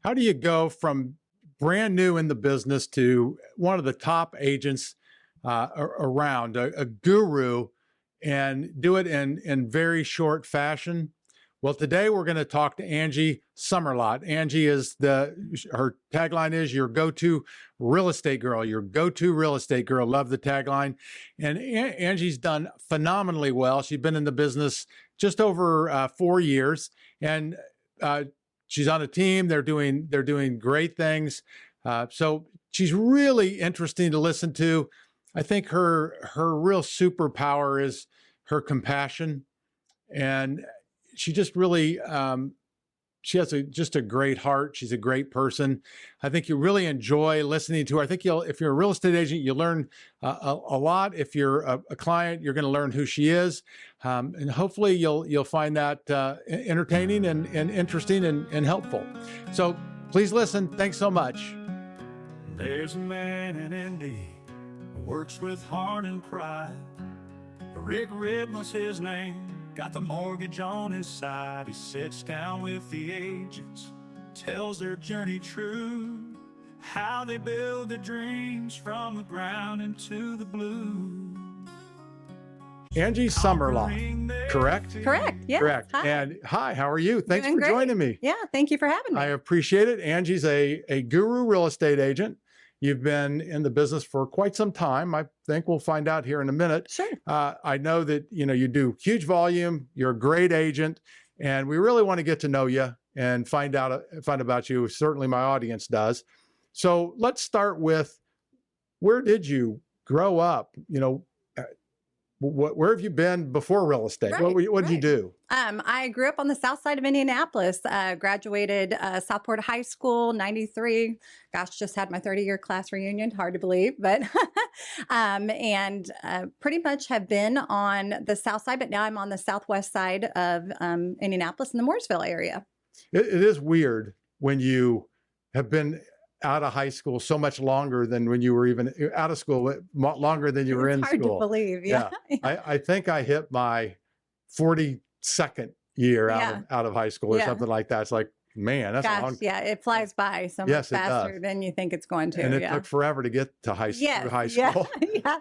How do you go from brand new in the business to one of the top agents around, a guru, and do it in very short fashion? Well, today we're going to talk to Angie Summerlot. Angie is her tagline is your go-to real estate girl, your go-to real estate girl. Love the tagline. And Angie's done phenomenally well. She's been in the business just over 4 years, and she's on a team. They're doing great things. So she's really interesting to listen to. I think her real superpower is her compassion, and she just really, she has just a great heart. She's a great person. I think you really enjoy listening to her. I think if you're a real estate agent, you learn a lot. If you're a client, you're going to learn who she is. And hopefully you'll find that entertaining and interesting and helpful. So please listen. Thanks so much. There's a man in Indy who works with heart and pride. Rick was his name. Got the mortgage on his side. He sits down with the agents, tells their journey true, how they build their dreams from the ground into the blue. Angie Summerlot, correct? Correct, yeah. Correct. Hi. And hi, how are you? Thanks Doing for great. joining me. Yeah, thank you for having me. I appreciate it. Angie's a guru real estate agent. You've been in the business for quite some time. I think we'll find out here in a minute. Sure. I know that you do huge volume. You're a great agent, and we really want to get to know you and find about you. Certainly, my audience does. So let's start with, where did you grow up? Where have you been before real estate? Right, What did you do? I grew up on the south side of Indianapolis, graduated Southport High School, 93. Gosh, just had my 30-year class reunion. Hard to believe, but and pretty much have been on the south side, but now I'm on the southwest side of Indianapolis in the Mooresville area. It is weird when you have been out of high school so much longer than when you were even out of school, longer than you were in Hard school. to believe, yeah. I think I hit my 42nd year out of high school or something like that. It's like, man, that's a long. Yeah, it flies by so much faster than you think it's going to. And it took forever to get to high school. Yeah.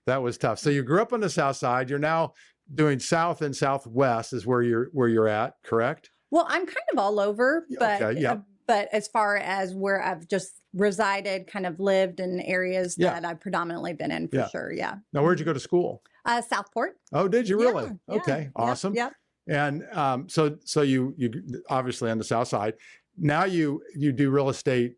That was tough. So you grew up on the south side. You're now doing south and southwest is where you're at, correct? Well, I'm kind of all over, but Okay, yeah. But as far as where I've just resided, kind of lived in areas that I've predominantly been in for sure. Yeah. Now, where'd you go to school? Southport. Oh, did you really? Yeah, Okay. Awesome. Yep. And so you obviously on the south side. Now you do real estate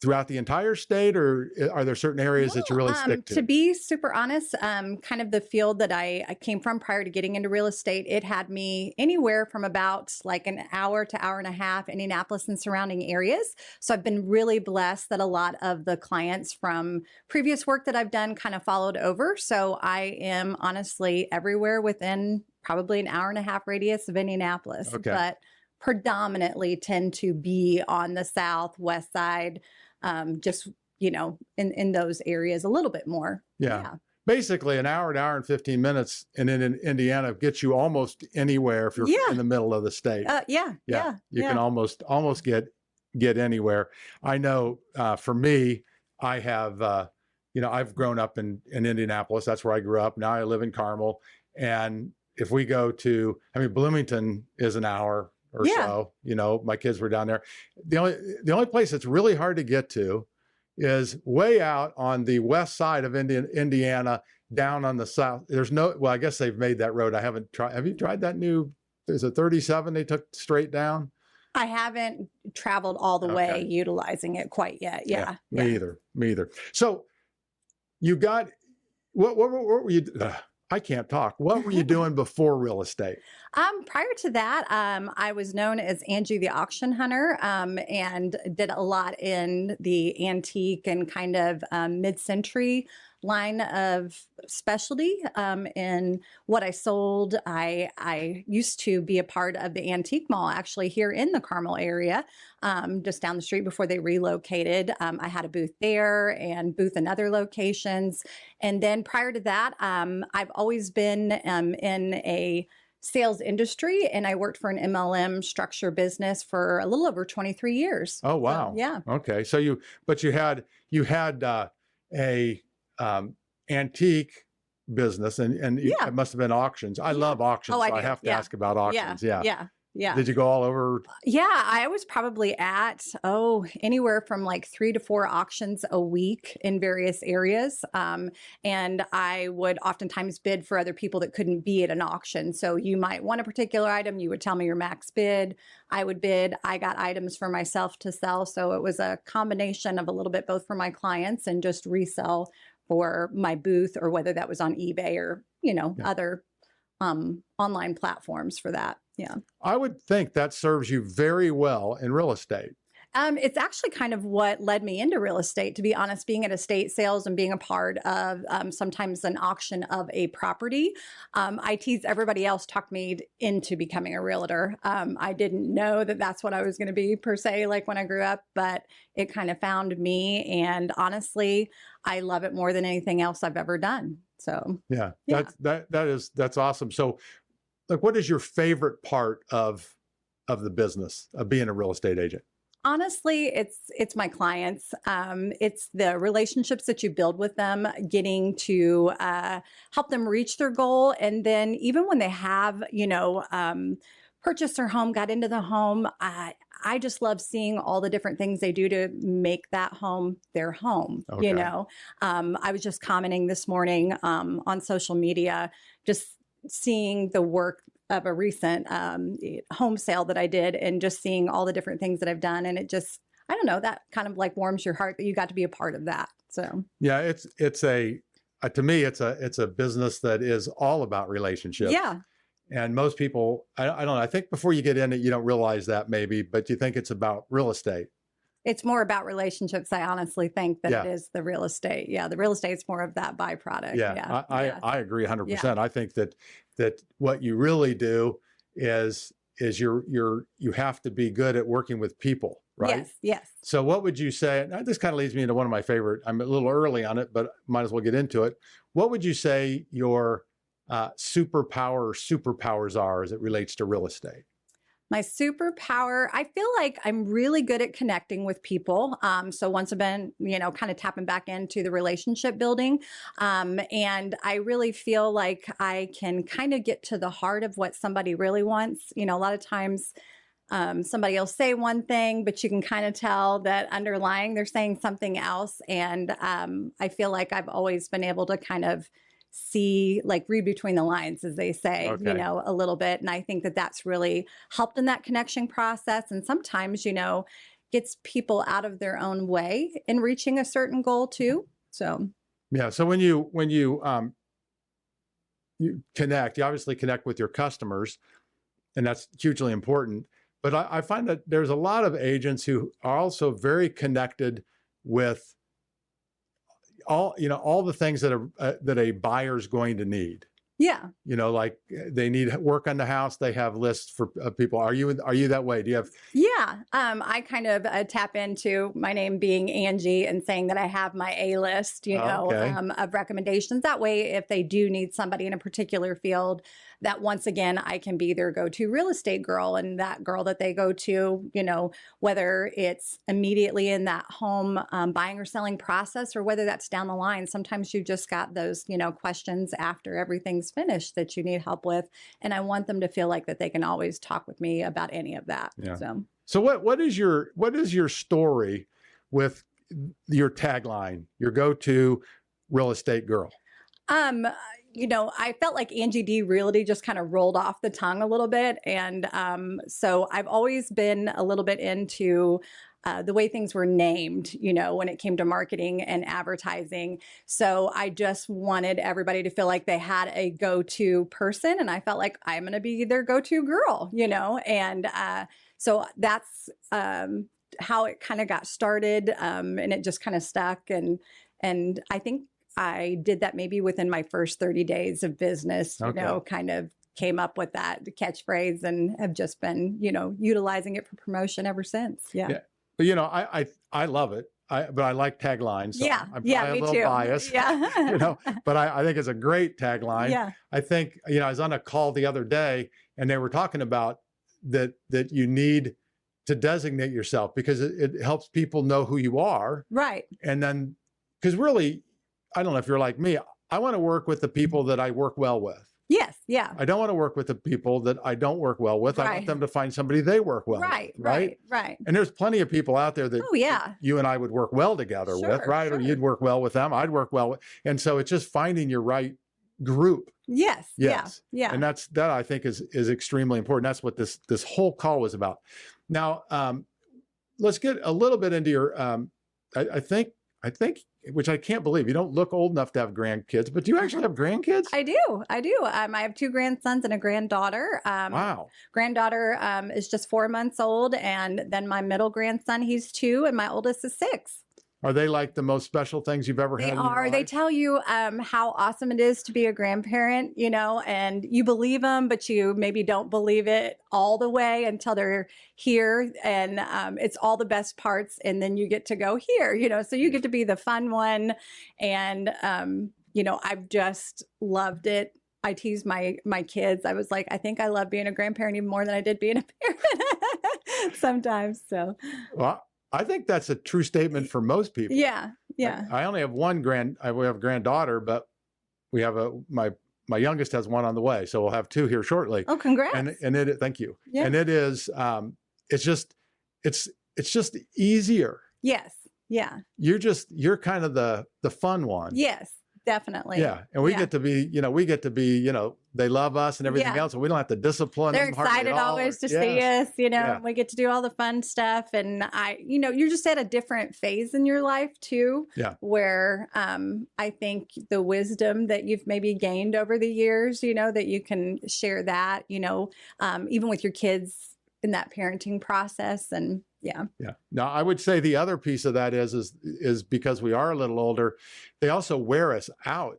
throughout the entire state, or are there certain areas that you really stick to? To be super honest, kind of the field that I came from prior to getting into real estate, it had me anywhere from about like an hour to hour and a half, Indianapolis and surrounding areas. So I've been really blessed that a lot of the clients from previous work that I've done kind of followed over. So I am honestly everywhere within probably an hour and a half radius of Indianapolis, but predominantly tend to be on the southwest side. Just, in those areas a little bit more. Yeah. Basically an hour and 15 minutes in Indiana gets you almost anywhere if you're in the middle of the state. You can almost get anywhere. I know for me, I have, I've grown up in Indianapolis. That's where I grew up. Now I live in Carmel. And if we go to, Bloomington is an hour or so, my kids were down there. The only place that's really hard to get to is way out on the west side of Indiana, down on the south. I guess they've made that road. I haven't tried. Have you tried that new, there's a 37 they took straight down? I haven't traveled all the way utilizing it quite yet. Yeah. Me either. So you got, what were you, I can't talk. What were you doing before real estate? Prior to that, I was known as Angie the Auction Hunter, and did a lot in the antique and kind of mid-century line of specialty. In what I sold, I used to be a part of the antique mall actually here in the Carmel area, just down the street before they relocated. I had a booth there and booth in other locations. And then prior to that, I've always been in a sales industry, and I worked for an MLM structure business for a little over 23 years. Oh, So, wow. yeah. Okay. So you had a antique business, and Yeah. it must have been auctions. I Yeah. love auctions, Oh, I so I do. have to Yeah. ask about Yeah. auctions. Yeah. Yeah. Yeah. Did you go all over? Yeah, I was probably at, anywhere from like 3 to 4 auctions a week in various areas. And I would oftentimes bid for other people that couldn't be at an auction. So you might want a particular item, you would tell me your max bid. I would bid. I got items for myself to sell. So it was a combination of a little bit both for my clients and just resell for my booth, or whether that was on eBay or, Yeah. other online platforms for that. Yeah. I would think that serves you very well in real estate. It's actually kind of what led me into real estate, to be honest, being at estate sales and being a part of sometimes an auction of a property. I tease everybody else talked me into becoming a realtor. I didn't know that that's what I was going to be per se, like when I grew up, but it kind of found me. And honestly, I love it more than anything else I've ever done. So Yeah, yeah. that's awesome. So, like, what is your favorite part of the business of being a real estate agent? Honestly, it's my clients. It's the relationships that you build with them, getting to help them reach their goal, and then even when they have, purchased their home, got into the home, I just love seeing all the different things they do to make that home their home. Okay. I was just commenting this morning on social media, just seeing the work of a recent home sale that I did, and just seeing all the different things that I've done. And it just, I don't know, that kind of like warms your heart that you got to be a part of that. So Yeah, it's a to me, it's a business that is all about relationships. yeah. And most people, I don't know, I think before you get in it, you don't realize that maybe, but you think it's about real estate. It's more about relationships. I honestly think that Yeah. it is the real estate. Yeah. The real estate's more of that byproduct. Yeah, Yeah. I agree 100%. I think that what you really do is you have to be good at working with people, right? Yes. Yes. So what would you say, and this kind of leads me into one of my favorite, I'm a little early on it, but might as well get into it. What would you say your superpowers are as it relates to real estate? My superpower, I feel like I'm really good at connecting with people. So once again, kind of tapping back into the relationship building. And I really feel like I can kind of get to the heart of what somebody really wants. A lot of times somebody will say one thing, but you can kind of tell that underlying they're saying something else. And I feel like I've always been able to kind of read between the lines, as they say, Okay. a little bit. And I think that that's really helped in that connection process. And sometimes, gets people out of their own way in reaching a certain goal too. So, Yeah. So when you connect, you obviously connect with your customers, and that's hugely important. But I find that there's a lot of agents who are also very connected with all the things that a buyer's going to need. yeah. Like they need work on the house. They have lists for people. Are you that way? Do you have? Yeah. I kind of tap into my name being Angie and saying that I have my A list, Okay. of recommendations. That way, if they do need somebody in a particular field, that once again, I can be their go-to real estate girl, and that girl that they go to, whether it's immediately in that home buying or selling process, or whether that's down the line. Sometimes you just got those, questions after everything's finished that you need help with. And I want them to feel like that they can always talk with me about any of that. Yeah. So what is your story with your tagline, your go-to real estate girl? I felt like Angie D Realty just kind of rolled off the tongue a little bit. And so I've always been a little bit into the way things were named, when it came to marketing and advertising. So I just wanted everybody to feel like they had a go-to person. And I felt like I'm going to be their go-to girl, and so that's how it kind of got started. And it just kind of stuck. And I think I did that maybe within my first 30 days of business, Okay. kind of came up with that catchphrase and have just been, utilizing it for promotion ever since. Yeah. Yeah. But I love it. but I like taglines. So Yeah. I'm Yeah. probably Me a little too. biased, Yeah. but I think it's a great tagline. Yeah. I think, I was on a call the other day and they were talking about that you need to designate yourself because it helps people know who you are. Right. And then, because really, I don't know if you're like me, I want to work with the people that I work well with. Yes. Yeah. I don't want to work with the people that I don't work well with. I want Right. them to find somebody they work well Right. with. Right. Right. And there's plenty of people out there that Oh, yeah. you and I would work well together with, Sure, right? Or sure. you'd work well with them. I'd work well with. And so it's just finding your right group. Yes. Yes. Yeah. Yeah. And that I think is extremely important. That's what this whole call was about. Now, let's get a little bit into your, I think, which I can't believe you don't look old enough to have grandkids, but do you actually have grandkids? I do. I have 2 grandsons and a granddaughter. Wow. Granddaughter is just 4 months old. And then my middle grandson, he's 2, and my oldest is 6. Are they like the most special things you've ever They had? In your are. They life? tell you how awesome it is to be a grandparent, and you believe them, but you maybe don't believe it all the way until they're here. And it's all the best parts. And then you get to go here, so you get to be the fun one. And, I've just loved it. I tease my kids. I was like, I think I love being a grandparent even more than I did being a parent sometimes. So, Well, I think that's a true statement for most people. yeah. Yeah. I only have one we have a granddaughter, but we have my youngest has one on the way. So we'll have 2 here shortly. Oh, congrats. Thank you. Yeah. And it is, it's just easier. Yes. Yeah. You're kind of the fun one. Yes, definitely. Yeah. And we Yeah. get to be, they love us and everything Yeah. else. And we don't have to discipline They're them hardly excited at all. always to Yes. see us, Yeah. we get to do all the fun stuff. And you're just at a different phase in your life too. Yeah. Where I think the wisdom that you've maybe gained over the years, that you can share that, even with your kids in that parenting process. And yeah. Yeah. Now, I would say the other piece of that is because we are a little older, they also wear us out.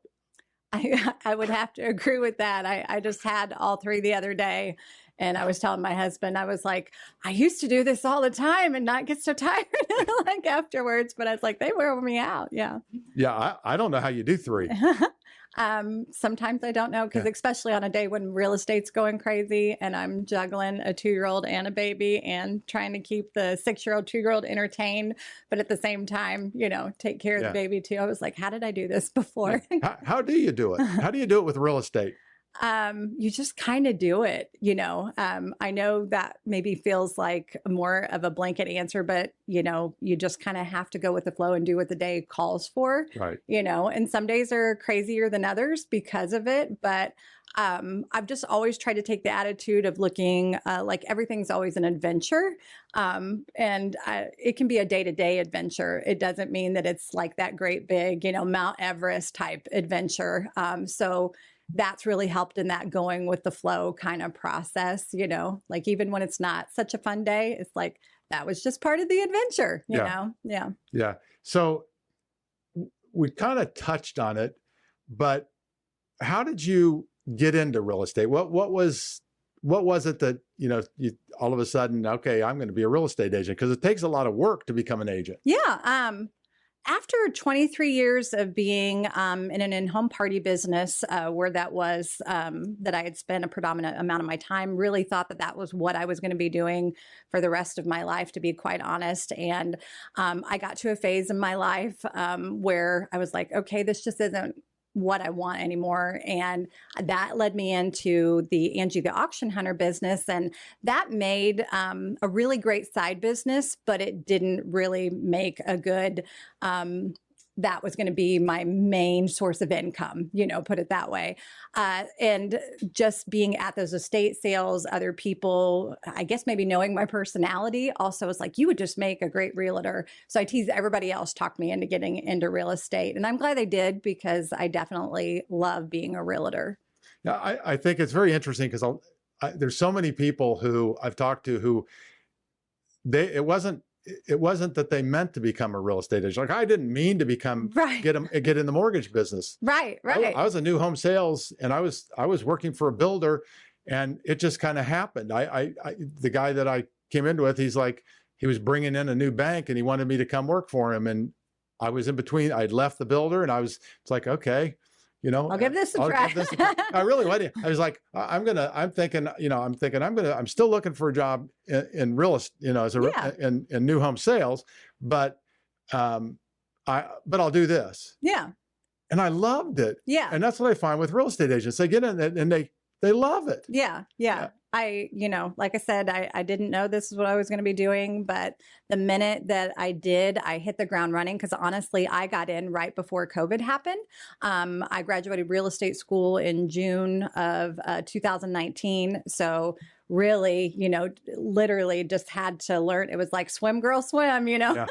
I would have to agree with that. I just had all 3 the other day, and I was telling my husband, I was like, I used to do this all the time and not get so tired like afterwards, but I was like, they wear me out. Yeah. Yeah. I don't know how you do 3. Sometimes I don't know, because especially on a day when real estate's going crazy and I'm juggling a 2-year-old and a baby and trying to keep the 6-year-old, 2-year-old entertained, but at the same time, take care of the baby too. I was like, how did I do this before? How do you do it? How do you do it with real estate? You just kind of do it, I know that maybe feels like more of a blanket answer, but you just kind of have to go with the flow and do what the day calls for, Right. And some days are crazier than others because of it. But I've just always tried to take the attitude of looking like everything's always an adventure. And it can be a day-to-day adventure. It doesn't mean that it's like that great big, Mount Everest type adventure. So that's really helped in that going with the flow kind of process, like even when it's not such a fun day, it's like, that was just part of the adventure, you know? Yeah. Yeah. So we kind of touched on it, but how did you get into real estate? What was it that, you all of a sudden, okay, I'm going to be a real estate agent? Because it takes a lot of work to become an agent. Yeah. After 23 years of being in an in-home party business, where that was that I had spent a predominant amount of my time, really thought that was what I was going to be doing for the rest of my life, to be quite honest. And I got to a phase in my life where I was like, okay, this just isn't what I want anymore. And that led me into the Angie the Auction Hunter business. And that made a really great side business, but it didn't really make a good, that was going to be my main source of income, put it that way. And just being at those estate sales, other people, I guess maybe knowing my personality also was like, you would just make a great realtor. So I tease everybody else, talked me into getting into real estate. And I'm glad they did, because I definitely love being a realtor. Yeah, I think it's very interesting because there's so many people who I've talked to who it wasn't that they meant to become a real estate agent. Like, I didn't mean to get in the mortgage business. Right. I was a new home sales, and I was working for a builder, and it just kind of happened. The guy that I came in with, he's like, he was bringing in a new bank and he wanted me to come work for him. And I was in between. I'd left the builder and it's like, okay, I'll give this a try. I really was. I was like, I'm still looking for a job in real estate, in new home sales, but I'll do this. Yeah. And I loved it. Yeah. And that's what I find with real estate agents. They get in it and they love it. Yeah. I, like I said, I didn't know this is what I was going to be doing, but the minute that I did, I hit the ground running because honestly, I got in right before COVID happened. I graduated real estate school in June of 2019. So really, literally just had to learn. It was like swim, girl, swim, Yeah.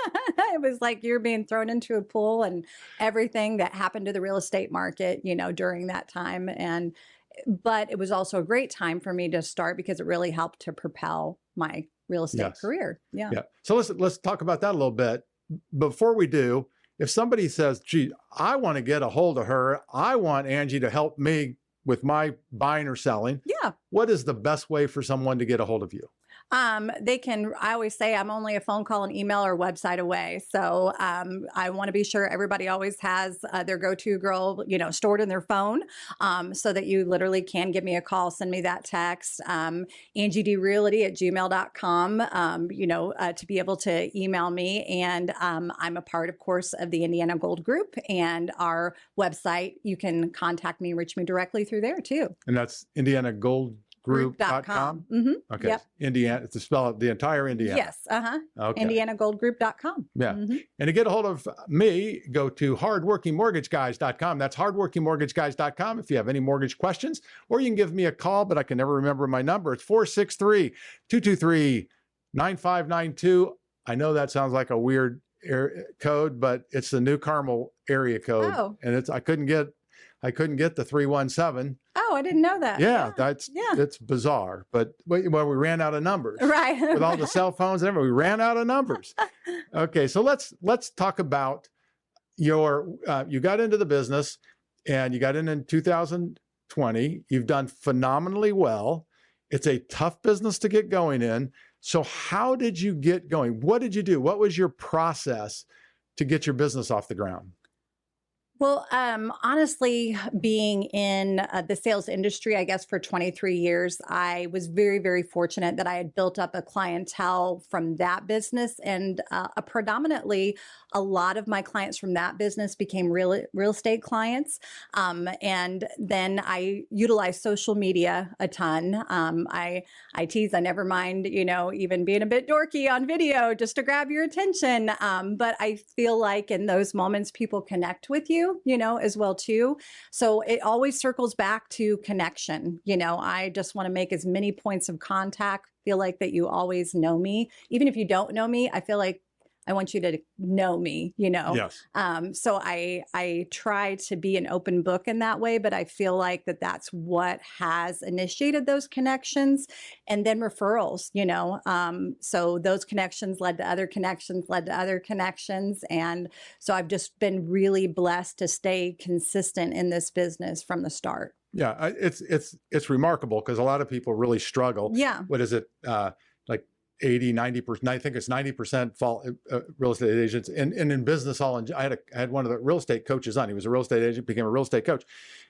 It was like you're being thrown into a pool and everything that happened to the real estate market, during that time. But it was also a great time for me to start because it really helped to propel my real estate career. Yeah. So let's talk about that a little bit. Before we do, if somebody says, gee, I want to get a hold of her, I want Angie to help me with my buying or selling. Yeah. What is the best way for someone to get a hold of you? I always say I'm only a phone call, an email, or website away. So I want to be sure everybody always has their go-to girl, stored in their phone, so that you literally can give me a call, send me that text, angiedrealty@gmail.com, to be able to email me. And I'm a part, of course, of the Indiana Gold Group and our website. You can contact me and reach me directly through there too. And that's Indiana Gold Group.com. Mm-hmm. Okay. Yep. Indiana, to spell it, the entire Indiana. Yes. Okay. IndianaGoldGroup.com. Yeah. Mm-hmm. And to get a hold of me, go to hardworkingmortgageguys.com. That's hardworkingmortgageguys.com if you have any mortgage questions, or you can give me a call, but I can never remember my number. It's 463-223-9592. I know that sounds like a weird code, but it's the New Carmel area code. Oh. And I couldn't get the 317. Oh, I didn't know that. Yeah, that's bizarre. But we ran out of numbers. Right. With all the cell phones and everything, we ran out of numbers. Okay, so let's talk about you got into the business and you got in 2020. You've done phenomenally well. It's a tough business to get going in. So how did you get going? What did you do? What was your process to get your business off the ground? Well, honestly, being in the sales industry, I guess for 23 years, I was very, very fortunate that I had built up a clientele from that business, and predominantly a lot of my clients from that business became real estate clients. And then I utilized social media a ton. I tease, I never mind, even being a bit dorky on video just to grab your attention. But I feel like in those moments, people connect with you, as well too. So it always circles back to connection. I just want to make as many points of contact, feel like that you always know me. Even if you don't know me, I feel like I want you to know me, Yes. So I try to be an open book in that way, but I feel like that's what has initiated those connections, and then referrals, so those connections led to other connections, and so I've just been really blessed to stay consistent in this business from the start. Yeah, it's remarkable because a lot of people really struggle. Yeah. What is it? Like 80, 90%, I think it's 90% fall real estate agents and in business I had one of the real estate coaches on. He was a real estate agent, became a real estate coach.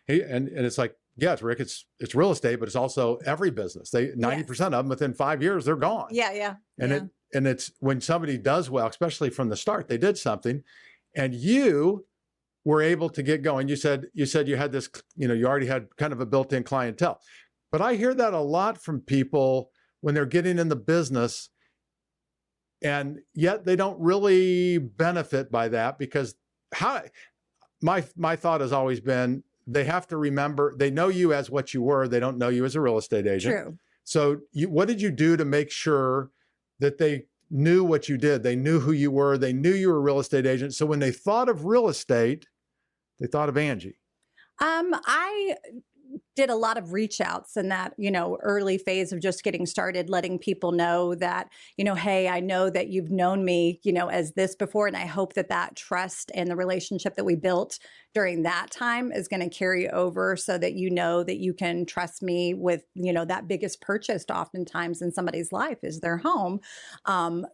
And it's like, yes, Rick, it's real estate, but it's also every business. 90% of them within 5 years, they're gone. Yeah. And it's when somebody does well, especially from the start, they did something and you were able to get going. You said you had this, you already had kind of a built-in clientele, but I hear that a lot from people when they're getting in the business, and yet they don't really benefit by that because my thought has always been they have to remember they know you as what you were, they don't know you as a real estate agent. True. So what did you do to make sure that they knew what you did? They knew who you were, they knew you were a real estate agent. So when they thought of real estate, they thought of Angie. I did a lot of reach outs in that, early phase of just getting started, letting people know that, hey, I know that you've known me, as this before. And I hope that trust and the relationship that we built during that time is going to carry over so that you know that you can trust me with, that biggest purchase oftentimes in somebody's life is their home.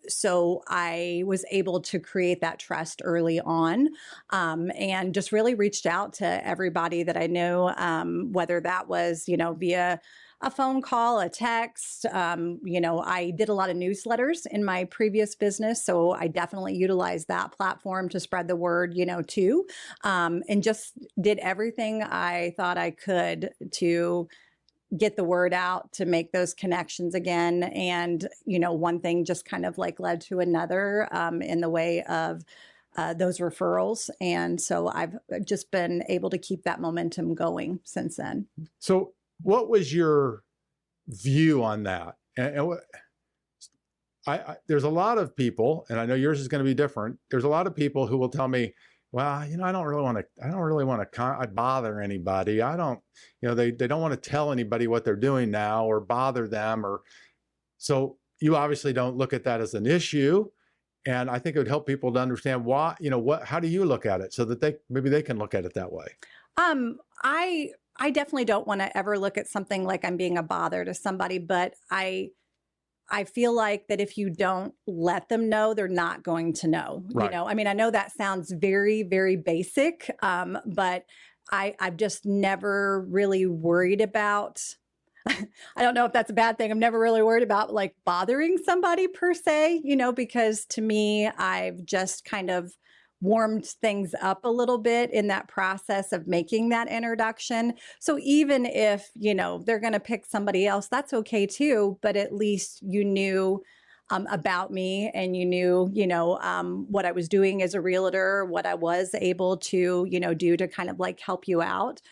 So I was able to create that trust early on, and just really reached out to everybody that I knew, whether that was, via a phone call, a text. I did a lot of newsletters in my previous business, so I definitely utilized that platform to spread the word, too, and just did everything I thought I could to get the word out, to make those connections again. And, one thing just kind of like led to another, in the way of those referrals. And so I've just been able to keep that momentum going since then. So what was your view on that? And there's a lot of people, and I know yours is going to be different. There's a lot of people who will tell me, well, I don't really want to bother anybody. I don't, they don't want to tell anybody what they're doing now or bother them. So you obviously don't look at that as an issue. And I think it would help people to understand why, how do you look at it so that maybe they can look at it that way? I definitely don't want to ever look at something like I'm being a bother to somebody, but I feel like that if you don't let them know, they're not going to know. Right. I mean, I know that sounds very, very basic, but I've just never really worried about, I don't know if that's a bad thing. I'm never really worried about like bothering somebody per se, because to me, I've just kind of warmed things up a little bit in that process of making that introduction. So even if, they're going to pick somebody else, that's okay too. But at least you knew about me, and you knew, what I was doing as a realtor, what I was able to, do to kind of like help you out.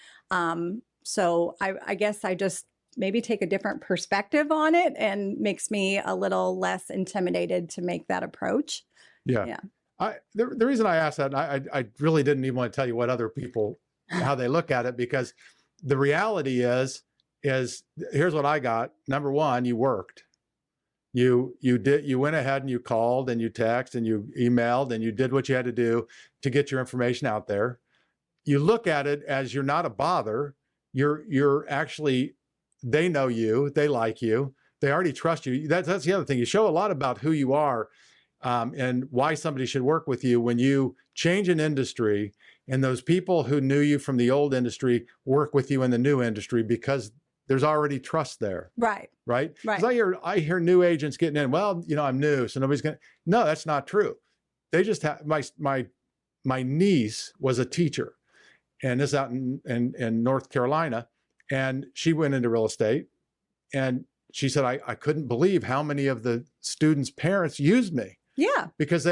So I guess I just maybe take a different perspective on it, and makes me a little less intimidated to make that approach. Yeah. The reason I asked that, I really didn't even want to tell you what other people, how they look at it, because the reality is here's what I got. Number one, you worked. You went ahead and you called and you texted and you emailed and you did what you had to do to get your information out there. You look at it as you're not a bother. You're actually, they know you, they like you, they already trust you. That's the other thing. You show a lot about who you are. And why somebody should work with you when you change an industry, and those people who knew you from the old industry work with you in the new industry, because there's already trust there. Right. Because I hear new agents getting in, well, I'm new, so nobody's going to. No, that's not true. They just have, my niece was a teacher, and this out in North Carolina, and she went into real estate, and she said, I couldn't believe how many of the students' parents used me. Yeah. Because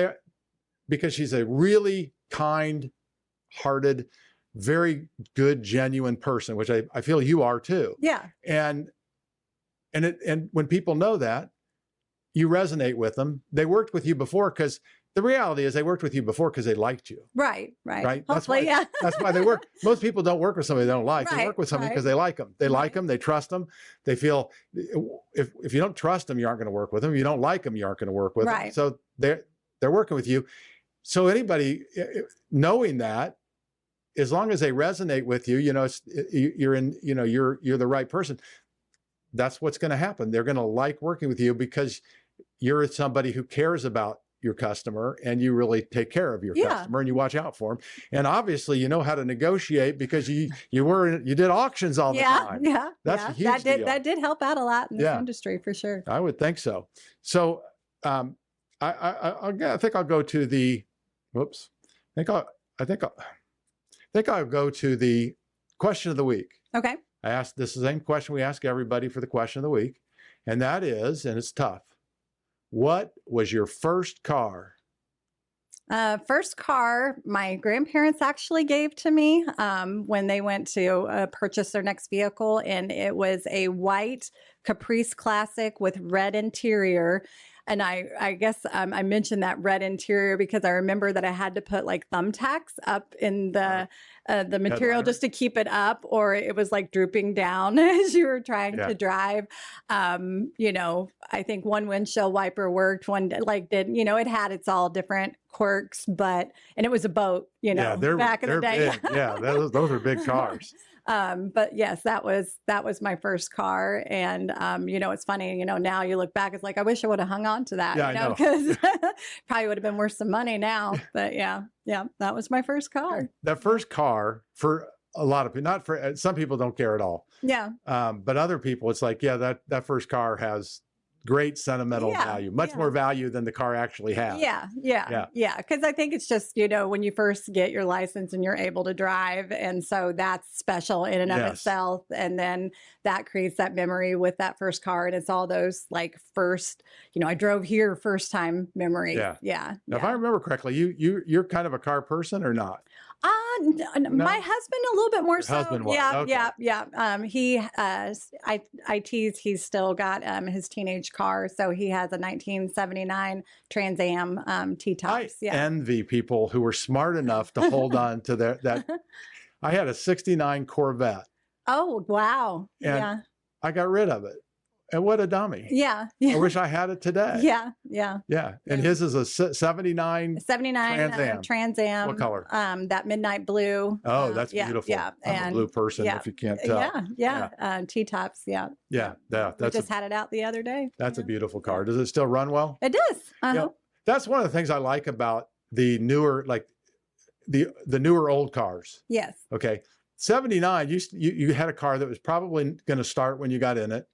she's a really kind-hearted, very good, genuine person, which I feel you are too. Yeah. And when people know that, you resonate with them. They worked with you before, because the reality is they worked with you before because they liked you. Right. Hopefully, that's why they work. Most people don't work with somebody they don't like. They work with somebody because they like them. They like them. They trust them. They feel if you don't trust them, you aren't going to work with them. If you don't like them, you aren't going to work with them. So they're working with you. So anybody knowing that, as long as they resonate with you, you're the right person. That's what's going to happen. They're going to like working with you because you're somebody who cares about your customer, and you really take care of your customer, and you watch out for them. And obviously you know how to negotiate, because you did auctions all the time. That's a huge deal. That did help out a lot in this industry, for sure. I would think so. So I think I'll go to the I think I'll go to the question of the week. Okay. I asked this is the same question we ask everybody for the question of the week, and that is, and it's tough, what was your first car? First car my grandparents actually gave to me when they went to purchase their next vehicle, and it was a white Caprice Classic with red interior. And I guess I mentioned that red interior because I remember that I had to put like thumbtacks up in the material Headliner. just to keep it up, or it was like drooping down as you were trying Yeah. to drive. You know, I think one windshield wiper worked, one like did, you know, it had its all different quirks, and it was a boat, you know, Yeah, back in the day. big. Yeah, those are big cars. But yes, that was my first car. And, you know, it's funny, you know, now you look back, it's like, I wish I would have hung on to that, Yeah, you I know, know. because probably would have been worth some money now. But yeah, that was my first car. That first car for a lot of people, not for some people don't care at all. Yeah. But other people, it's like, yeah, that first car has great sentimental value, much more value than the car actually has. Yeah. Because I think it's just, you know, when you first get your license and you're able to drive. And so that's special in and of itself. And then that creates that memory with that first car. And it's all those like first, you know, I drove here first time memories. Yeah. Now, if I remember correctly, you're kind of a car person or not? My husband a little bit more so. Husband was. Yeah. He I tease he's still got his teenage car, so he has a 1979 Trans Am T-tops. I envy people who were smart enough to hold on to that. I had a 69 Corvette. Oh, wow. And I got rid of it. And what a dummy. Yeah. I wish I had it today. Yeah. And his is a 79 Trans Am. What color? That midnight blue. Oh, that's beautiful. Yeah. I'm a blue person, if you can't tell. T-tops. Yeah. That's we just had it out the other day. That's a beautiful car. Does it still run well? It does. You know, that's one of the things I like about the newer, like the newer old cars. Yes. Okay. 79, you had a car that was probably going to start when you got in it.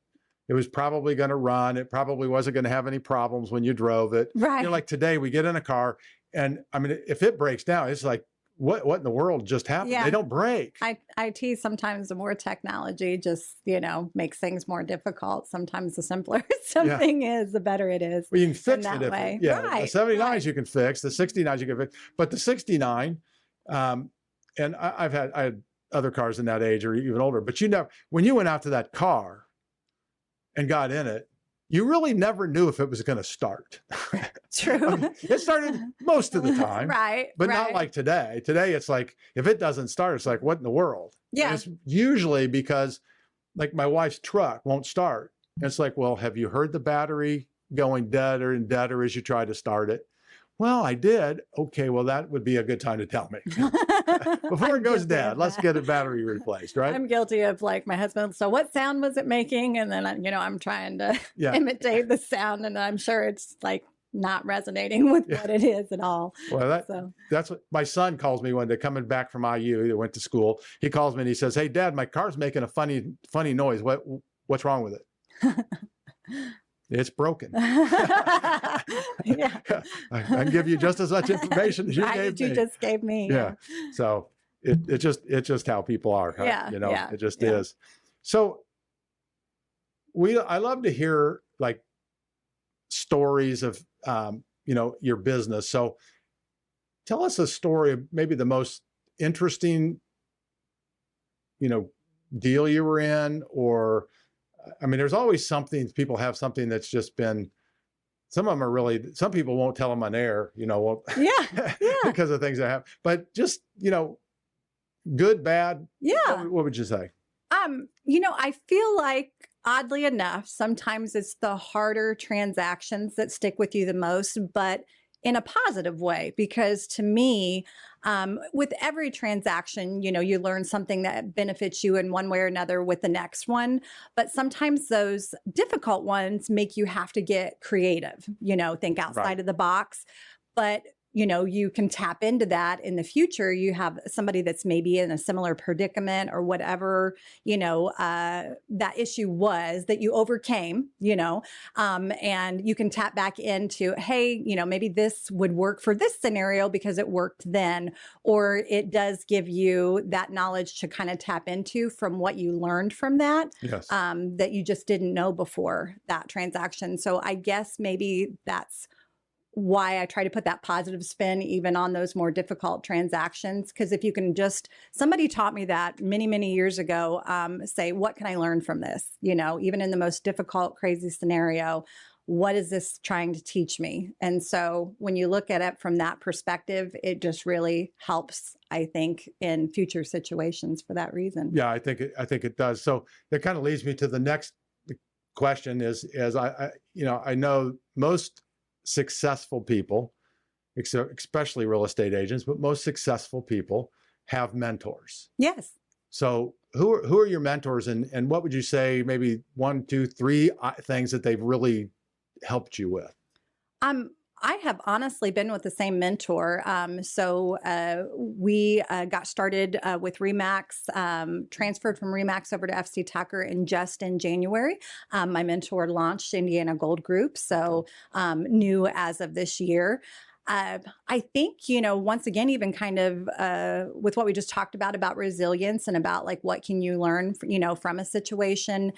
It was probably going to run. It probably wasn't going to have any problems when you drove it. Right. You know, like today we get in a car and I mean, if it breaks down, it's like, what in the world just happened? Yeah. They don't break. I tease sometimes the more technology just, you know, makes things more difficult. Sometimes the simpler something is, the better it is. Well, you can fix in it. that way. The Right, 79s you can fix, the 69s you can fix, but the 69, and I had other cars in that age or even older, but when you went out to that car and got in it, you really never knew if it was going to start. True. I mean, it started most of the time. Right. But not like today. Today, it's like, if it doesn't start, it's like, what in the world? Yeah. And it's usually because, like, my wife's truck won't start. And it's like, well, have you heard the battery going deader and deader as you try to start it? Well, I did. Okay, well, that would be a good time to tell me. Before it goes dead, let's get a battery replaced, right? I'm guilty of like my husband. So what sound was it making? And then, you know, I'm trying to imitate the sound and I'm sure it's like not resonating with what it is at all. Well, that's what my son calls me when they're coming back from IU. They went to school. He calls me and he says, "Hey, Dad, my car's making a funny noise. What's wrong with it?" It's broken. I can give you just as much information as you just gave me. Yeah. So it's just how people are. Huh? You know, it just is. So I love to hear like stories of you know, your business. So tell us a story of maybe the most interesting, you know, deal you were in, or I mean, there's always something, people have something that's just been, some of them are really, some people won't tell them on air, you know, because of things that happen, but just, you know, good, bad. Yeah. What would you say? You know, I feel like oddly enough, sometimes it's the harder transactions that stick with you the most, but in a positive way, because to me, with every transaction, you know, you learn something that benefits you in one way or another with the next one. But sometimes those difficult ones make you have to get creative, you know, think outside of the box. But you know, you can tap into that in the future. You have somebody that's maybe in a similar predicament or whatever, you know, that issue was that you overcame, you know, and you can tap back into, hey, you know, maybe this would work for this scenario because it worked then, or it does give you that knowledge to kind of tap into from what you learned from that, that you just didn't know before that transaction. So I guess maybe that's why I try to put that positive spin even on those more difficult transactions. Because if you can just, somebody taught me that many, many years ago, say, what can I learn from this? You know, even in the most difficult, crazy scenario, what is this trying to teach me? And so when you look at it from that perspective, it just really helps, I think, in future situations for that reason. Yeah, I think it does. So that kind of leads me to the next question is I know most successful people, especially real estate agents, but most successful people have mentors. Yes. So who are your mentors, and what would you say maybe 1, 2, 3 things that they've really helped you with? I have honestly been with the same mentor. We got started with RE/MAX, transferred from RE/MAX over to FC Tucker, and just in January, my mentor launched Indiana Gold Group. So new as of this year. I think, once again, even kind of with what we just talked about resilience and about like what can you learn, from a situation.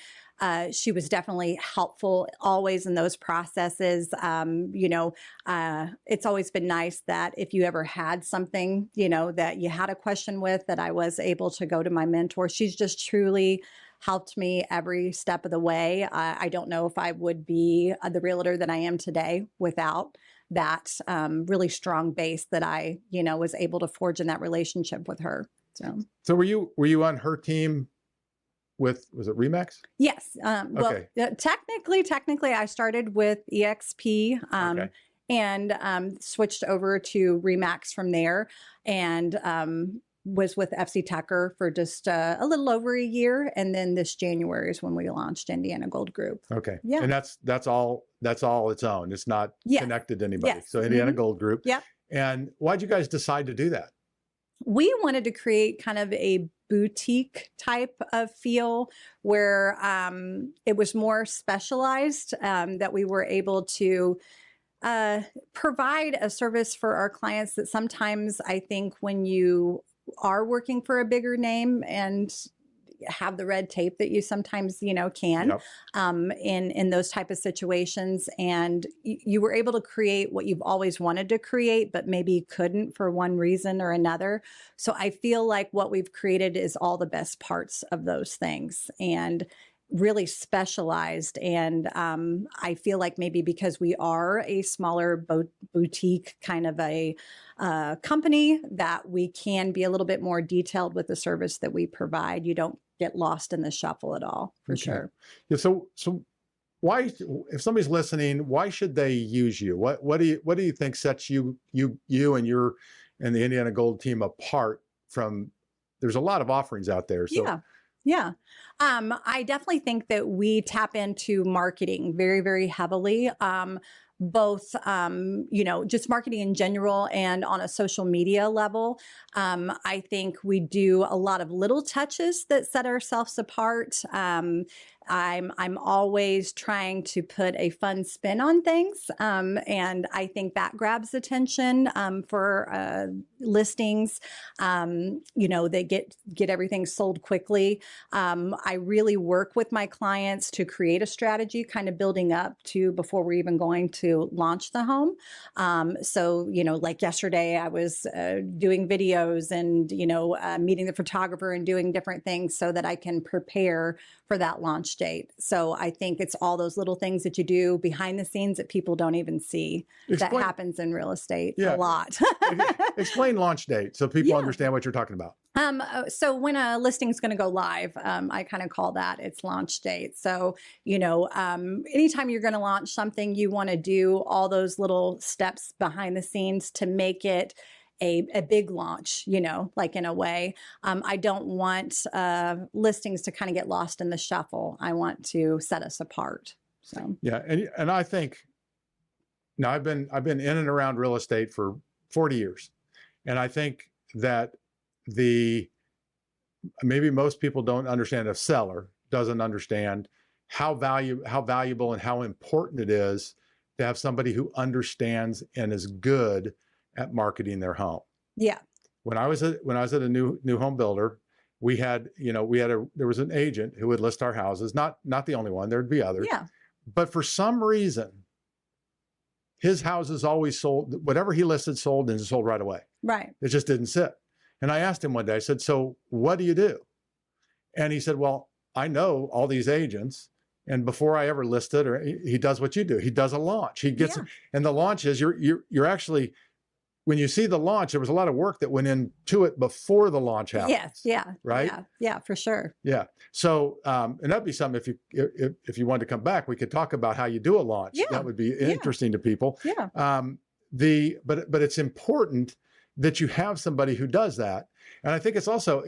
She was definitely helpful always in those processes. It's always been nice that if you ever had something, that you had a question with, that I was able to go to my mentor. She's just truly helped me every step of the way. I don't know if I would be the realtor that I am today without that really strong base that I, was able to forge in that relationship with her. So were you on her team was it RE/MAX? Yes. Okay. Well, technically I started with EXP Okay. and switched over to RE/MAX from there, and was with FC Tucker for just a little over a year. And then this January is when we launched Indiana Gold Group. Okay. Yeah. And that's all its own. It's not Yes. connected to anybody. Yes. So Indiana Mhm. Gold Group. Yep. And why'd you guys decide to do that? We wanted to create kind of a boutique type of feel where it was more specialized, that we were able to provide a service for our clients that sometimes I think when you are working for a bigger name and have the red tape that you sometimes, can Yep. in those type of situations. And you were able to create what you've always wanted to create, but maybe couldn't for one reason or another. So I feel like what we've created is all the best parts of those things and really specialized. And I feel like maybe because we are a smaller boutique kind of a company, that we can be a little bit more detailed with the service that we provide. You don't get lost in the shuffle at all, for Okay. sure. Yeah. So why, if somebody's listening, why should they use you? What do you think sets you and the Indiana Gold team apart from? There's a lot of offerings out there. So Yeah. I definitely think that we tap into marketing very, very heavily. Both, just marketing in general and on a social media level. I think we do a lot of little touches that set ourselves apart. I'm always trying to put a fun spin on things. And I think that grabs attention for listings, they get everything sold quickly. I really work with my clients to create a strategy kind of building up to before we're even going to launch the home. Like yesterday I was doing videos and, meeting the photographer and doing different things so that I can prepare for that launch date. So I think it's all those little things that you do behind the scenes that people don't even see. That happens in real estate a lot. Explain launch date so people understand what you're talking about. So when a listing is going to go live, I kind of call that its launch date. So, anytime you're going to launch something, you want to do all those little steps behind the scenes to make it a big launch, like in a way. I don't want listings to kind of get lost in the shuffle. I want to set us apart. So yeah, and I think now I've been in and around real estate for 40 years, and I think that maybe most people don't understand, a seller doesn't understand how valuable and how important it is to have somebody who understands and is good at marketing their home. Yeah. When I was at a new home builder, there was an agent who would list our houses, not the only one, there'd be others. Yeah. But for some reason, his houses always sold, whatever he listed sold and sold right away. Right. It just didn't sit. And I asked him one day, I said, so what do you do? And he said, well, I know all these agents And before I ever listed, or he does what you do. He does a launch. He gets, Yeah. and the launch is you're actually, when you see the launch, there was a lot of work that went into it before the launch happened. Yes. Yeah. Right. Yeah, for sure. Yeah. So, and that'd be something if you wanted to come back, we could talk about how you do a launch. Yeah. That would be interesting to people. Yeah. But it's important that you have somebody who does that. And I think it's also,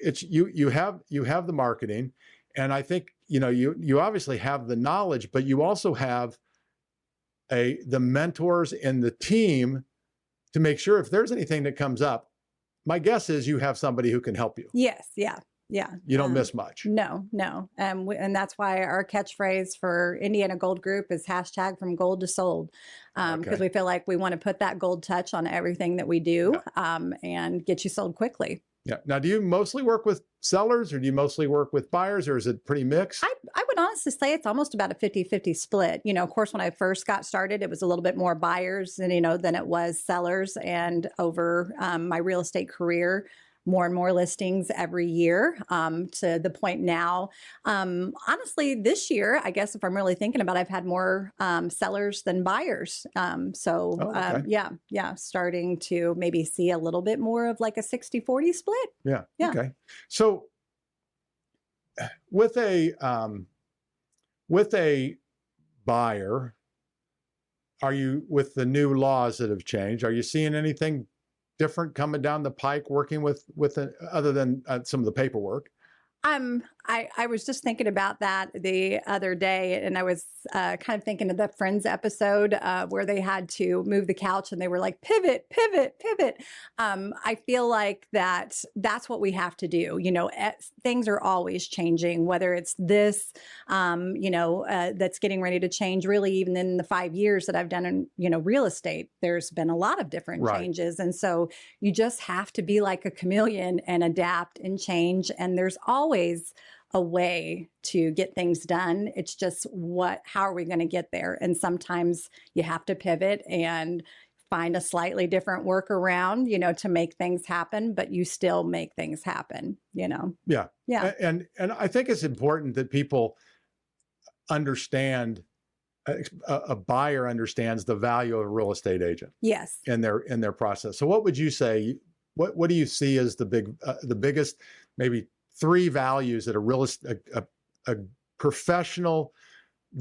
you have the marketing, and I think, you obviously have the knowledge, but you also have the mentors and the team to make sure if there's anything that comes up, my guess is you have somebody who can help you. Yes. Yeah. Yeah. You don't miss much. No. And that's why our catchphrase for Indiana Gold Group is # from gold to sold. Because we feel like we want to put that gold touch on everything that we do, and get you sold quickly. Yeah. Now, do you mostly work with sellers, or do you mostly work with buyers, or is it pretty mixed? I would honestly say it's almost about a 50-50 split. Of course, when I first got started, it was a little bit more buyers than it was sellers. And over my real estate career, more and more listings every year, to the point now. Honestly, this year, I guess if I'm really thinking about it, I've had more sellers than buyers. Starting to maybe see a little bit more of like a 60-40 split. Yeah. Yeah. Okay. So with a buyer, are you, with the new laws that have changed, are you seeing anything different coming down the pike working with other than some of the paperwork? I was just thinking about that the other day, and I was kind of thinking of the Friends episode where they had to move the couch and they were like, pivot, pivot, pivot. I feel like that's what we have to do. Things are always changing, whether it's this, that's getting ready to change. Really, even in the 5 years that I've done in, real estate, there's been a lot of different changes. And so you just have to be like a chameleon and adapt and change. And there's always a way to get things done. It's just how are we going to get there? And sometimes you have to pivot and find a slightly different workaround, to make things happen, but you still make things happen, Yeah. Yeah. And I think it's important that people understand, a buyer understands the value of a real estate agent. Yes. In their process. So what would you say, what do you see as the biggest, maybe 3 values that a professional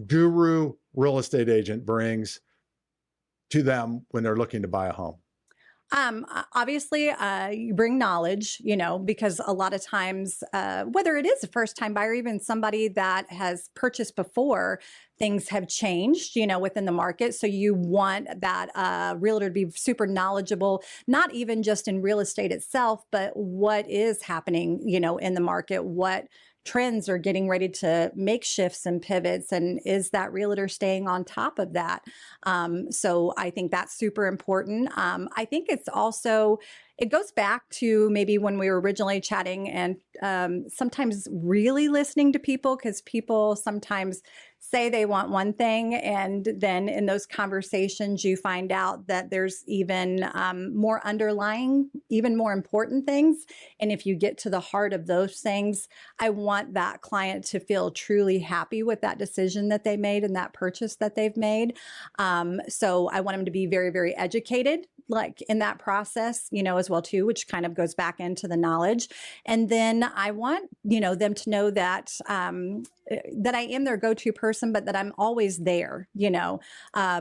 guru real estate agent brings to them when they're looking to buy a home? Obviously, you bring knowledge, because a lot of times, whether it is a first time buyer, even somebody that has purchased before, things have changed, within the market. So you want that realtor to be super knowledgeable, not even just in real estate itself, but what is happening, in the market, what trends are getting ready to make shifts and pivots, and is that realtor staying on top of that? So I think that's super important. I think it's also, it goes back to maybe when we were originally chatting, and sometimes really listening to people, because people sometimes say they want one thing, and then in those conversations you find out that there's even more underlying, even more important things. And if you get to the heart of those things, I want that client to feel truly happy with that decision that they made and that purchase that they've made. So I want them to be very, very educated, like in that process, as well too, which kind of goes back into the knowledge. And then I want, them to know that that I am their go-to person, but that I'm always there,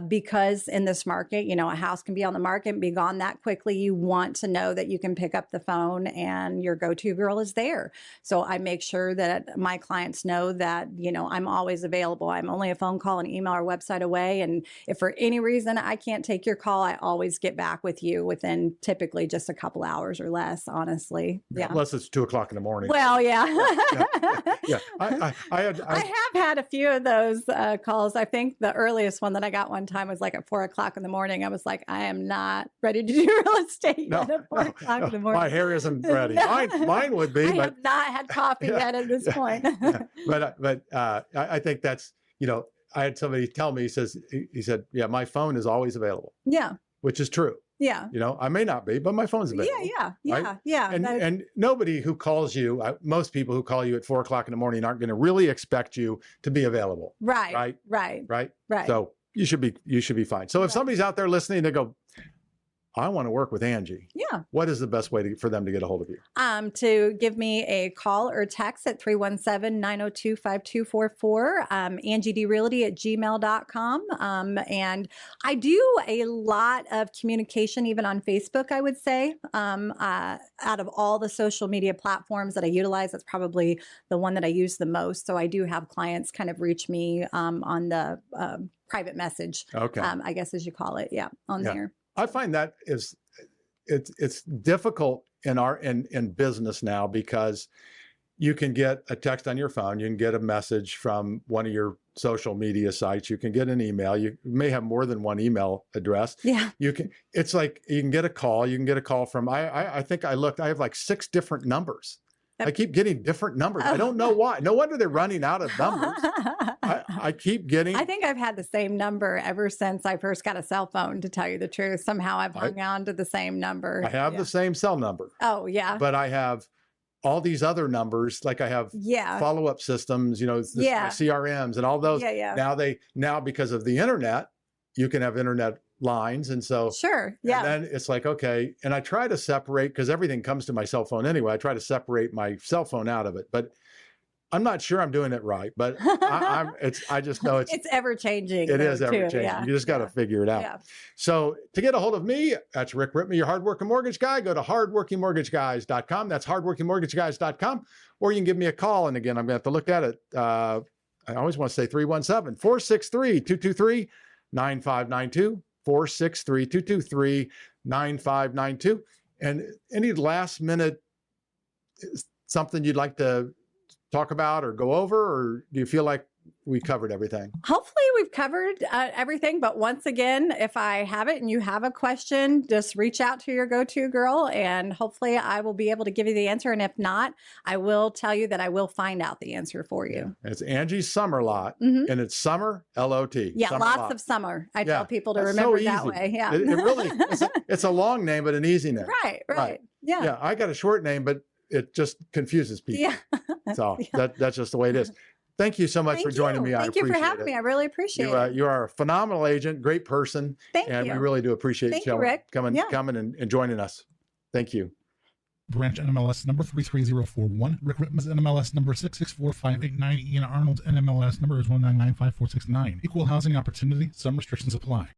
because in this market, a house can be on the market and be gone that quickly. You want to know that you can pick up the phone and your go-to girl is there. So I make sure that my clients know that, I'm always available. I'm only a phone call, an email, or website away. And if for any reason I can't take your call, I always get back with you within typically just a couple hours or less, honestly. Yeah. Unless it's 2:00 in the morning. Well, yeah. Yeah. I have had a few of those calls. I think the earliest one that I got one time was like at 4:00 in the morning. I was like, I am not ready to do real estate yet at 4:00 in the morning. My hair isn't ready. No. Mine would be. I but, have not had coffee yet at this point. But I think that's, I had somebody tell me, he said, yeah, my phone is always available. Yeah. Which is true. Yeah. You know, I may not be, but my phone's available. Yeah. Yeah. And nobody who calls you, most people who call you at 4 o'clock in the morning aren't going to really expect you to be available. Right. So you should be fine. So if somebody's out there listening, they go, I want to work with Angie. Yeah. What is the best way for them to get a hold of you? To give me a call or text at 317-902-5244, angiedrealty@gmail.com. And I do a lot of communication, even on Facebook, I would say. Out of all the social media platforms that I utilize, that's probably the one that I use the most. So I do have clients kind of reach me on the private message, I guess as you call it. Yeah, on there. I find that it's difficult in business now, because you can get a text on your phone, you can get a message from one of your social media sites, you can get an email, you may have more than one email address. Yeah. It's like you can get a call from, I think I looked, I have like 6 different numbers. I keep getting different numbers. I don't know why. No wonder they're running out of numbers. I keep getting. I think I've had the same number ever since I first got a cell phone, to tell you the truth. Somehow I've hung on to the same number. I have the same cell number. Oh, yeah. But I have all these other numbers, like I have follow-up systems, you know, my CRMs and all those. Now because of the internet, you can have internet lines. And so, and then it's like, okay. And I try to separate, because everything comes to my cell phone anyway. I try to separate my cell phone out of it, but I'm not sure I'm doing it right, but I just know it's ever changing. It is ever changing. Yeah. You just got to figure it out. Yeah. So to get a hold of me, that's Rick Rittman, your hardworking mortgage guy. Go to hardworkingmortgageguys.com. That's hardworkingmortgageguys.com. Or you can give me a call. And again, I'm going to have to look at it. I always want to say 317-463-223-9592. 463-223-9592. And any last minute something you'd like to talk about or go over, or do you feel like we covered everything? Hopefully we've covered everything. But once again, if I haven't and you have a question, just reach out to your go-to girl, and hopefully I will be able to give you the answer. And if not, I will tell you that I will find out the answer for you. It's Angie Summerlot, and it's Summer, L-O-T. Yeah, lots of summer. I tell people to remember that way. Yeah, it really, it's a long name, but an easy name. Right. Yeah. I got a short name, but it just confuses people. Yeah. So that's just the way it is. Thank you so much for joining me. Thank you for having me. I really appreciate it. You are a phenomenal agent, great person. Thank you. And we really do appreciate you coming and joining us. Thank you. Branch NMLS number 33041. Rick Rittman's NMLS number 6645890. Ian Arnold's NMLS number is 1995469. Equal housing opportunity. Some restrictions apply.